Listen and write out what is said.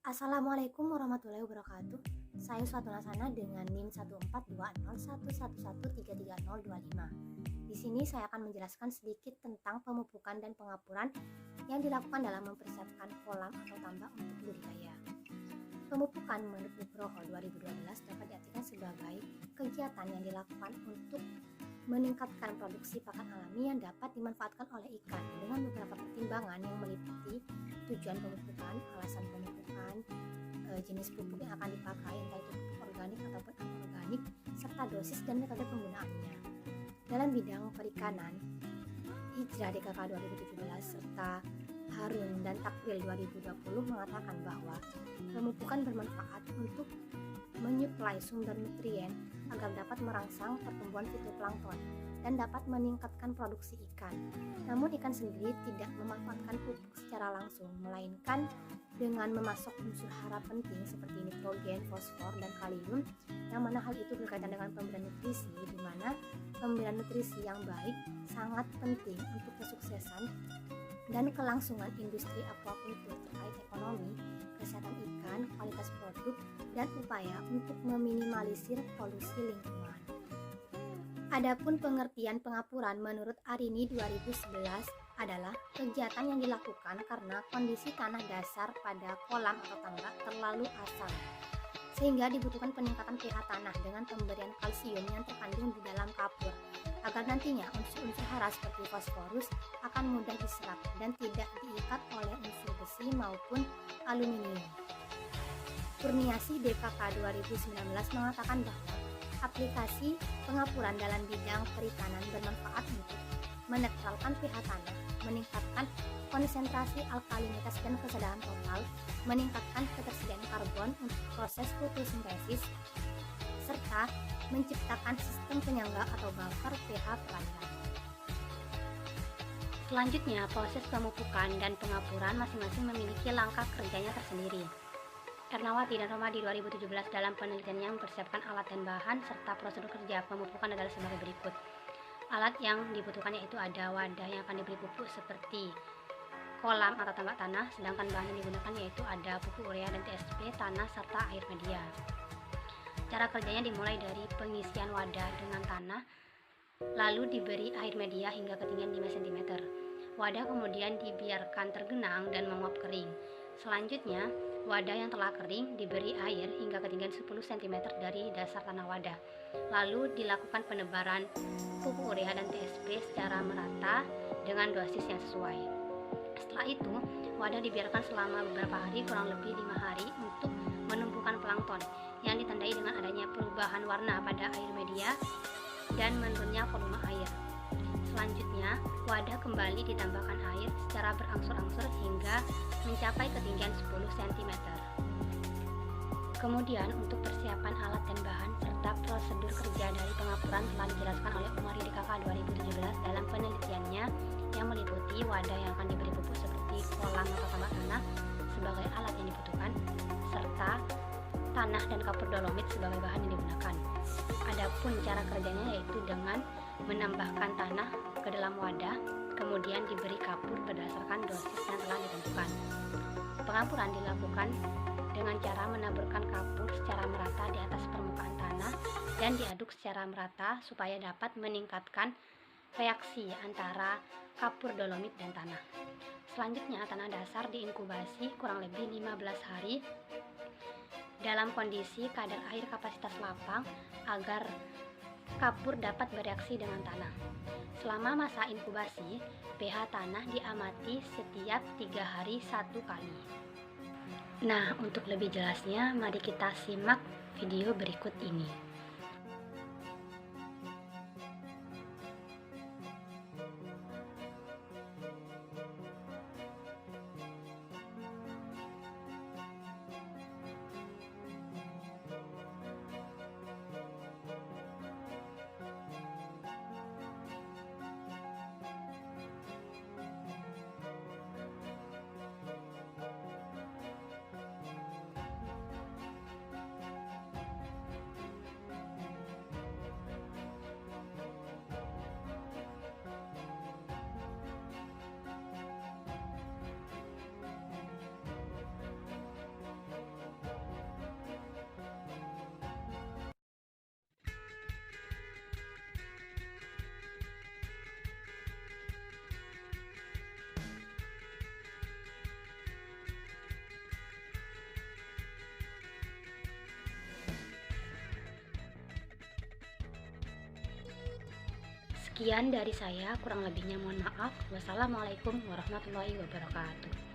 Assalamualaikum warahmatullahi wabarakatuh. Saya Suatu Nasana dengan NIM 1420111333025. Di sini saya akan menjelaskan sedikit tentang pemupukan dan pengapuran yang dilakukan dalam mempersiapkan kolam atau tambak untuk budidaya. Pemupukan menurut Nugroho 2012 dapat diartikan sebagai kegiatan yang dilakukan untuk meningkatkan produksi pakan alami yang dapat dimanfaatkan oleh ikan dengan beberapa pertimbangan yang meliputi tujuan pemupukan, alasan pemupukan, jenis pupuk yang akan dipakai, entah itu pupuk organik ataupun anorganik, serta dosis dan metode penggunaannya. Dalam bidang perikanan, Hijrah DKK 2017 serta Harun dan Takwil 2020 mengatakan bahwa pemupukan bermanfaat untuk menyuplai sumber nutrien agar dapat merangsang pertumbuhan fitoplankton dan dapat meningkatkan produksi ikan. Namun ikan sendiri tidak memanfaatkan pupuk secara langsung, melainkan dengan memasok unsur hara penting seperti nitrogen, fosfor, dan kalium, yang mana hal itu berkaitan dengan pemberian nutrisi, di mana pemberian nutrisi yang baik sangat penting untuk kesuksesan dan kelangsungan industri aquaculture terkait ekonomi, kesehatan ikan, kualitas produk, dan upaya untuk meminimalisir polusi lingkungan. Adapun pengertian pengapuran menurut Arini 2011 adalah kegiatan yang dilakukan karena kondisi tanah dasar pada kolam atau tambak terlalu asam, sehingga dibutuhkan peningkatan pH tanah dengan pemberian kalsium yang terkandung di dalam kapur, agar nantinya unsur-unsur hara seperti fosforus akan mudah diserap dan tidak diikat oleh unsur besi maupun aluminium. Kurniasi DKK 2019 mengatakan bahwa aplikasi pengapuran dalam bidang perikanan bermanfaat untuk menetralkan pH tanah, meningkatkan konsentrasi alkalinitas dan kesadaran total, meningkatkan ketersediaan karbon untuk proses fotosintesis, serta menciptakan sistem penyangga atau buffer pH perairan. Selanjutnya, proses pemupukan dan pengapuran masing-masing memiliki langkah kerjanya tersendiri. Ernawati dan Romadi 2017 dalam penelitiannya mempersiapkan alat dan bahan serta prosedur kerja pemupukan adalah sebagai berikut. Alat yang dibutuhkan yaitu ada wadah yang akan diberi pupuk seperti kolam atau tambak tanah, sedangkan bahan yang digunakan yaitu ada pupuk urea dan TSP, tanah, serta air media. Cara kerjanya dimulai dari pengisian wadah dengan tanah, lalu diberi air media hingga ketinggian 5 cm. Wadah kemudian dibiarkan tergenang dan menguap kering. Selanjutnya, wadah yang telah kering diberi air hingga ketinggian 10 cm dari dasar tanah wadah. Lalu dilakukan penebaran pupuk urea dan TSP secara merata dengan dosis yang sesuai. Setelah itu, wadah dibiarkan selama beberapa hari, kurang lebih 5 hari, untuk menumbuhkan plankton yang ditandai dengan adanya perubahan warna pada air media dan menurunnya volume air. Selanjutnya, wadah kembali ditambahkan air secara berangsur-angsur hingga mencapai ketinggian 10 cm. Kemudian, untuk persiapan alat dan bahan serta prosedur kerja dari pengapuran telah dijelaskan oleh Umari DKK 2017 dalam penelitiannya yang meliputi wadah yang akan diberi pupuk seperti kolam atau tambak tanah sebagai alat yang dibutuhkan, serta tanah dan kapur dolomit sebagai bahan yang digunakan. Adapun cara kerjanya yaitu dengan menambahkan tanah ke dalam wadah, kemudian diberi kapur berdasarkan dosis yang telah ditentukan. Pengapuran dilakukan dengan cara menaburkan kapur secara merata di atas permukaan tanah dan diaduk secara merata supaya dapat meningkatkan reaksi antara kapur dolomit dan tanah. Selanjutnya, tanah dasar diinkubasi kurang lebih 15 hari dalam kondisi kadar air kapasitas lapang agar kapur dapat bereaksi dengan tanah. Selama masa inkubasi, pH tanah diamati setiap 3 hari 1 kali. Nah, untuk lebih jelasnya, mari kita simak video berikut ini. Sekian dari saya, kurang lebihnya mohon maaf. Wassalamualaikum warahmatullahi wabarakatuh.